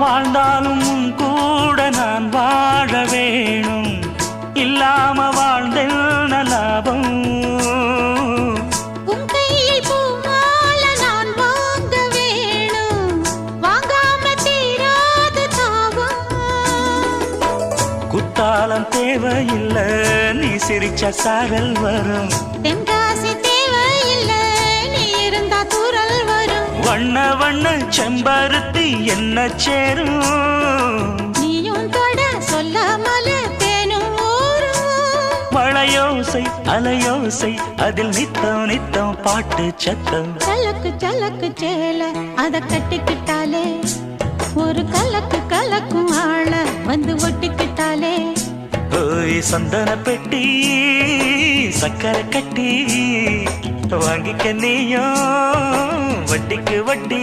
வாழ்ந்தாலும் உன் கூட நான் வாழ வேணும், இல்லாம வாழ்ந்தென்ன லாபம்? உன் கையில் பூமால நான் வாங்க வேணும், வாங்காம தீராத தாபம். குத்தாலம் தேவையில்லை, நீ சிரிச்ச சாரல் வரும். தென்காசி தேவையில்லை, நீ இருந்தா தூரல் வரும். வண்ண வண்ண செம்பருத்தி என்ன சேரும், நீயும் தொட சொல்லாமல தேனும் ஊரும். மழையோசை அலையோசை அதில் நித்தம் நித்தம் பாட்டு சத்தம். சலக்கு சலக்கு சேல அத கட்டிக்கிட்டாலே, ஒரு கலக்கு கலக்கும் ஆள வந்து ஒட்டிக்கிட்டாலே. ஓய் சந்தன பெட்டி சக்கரை கட்டி, வாங்கிக்க நீயும் வட்டிக்கு வட்டி.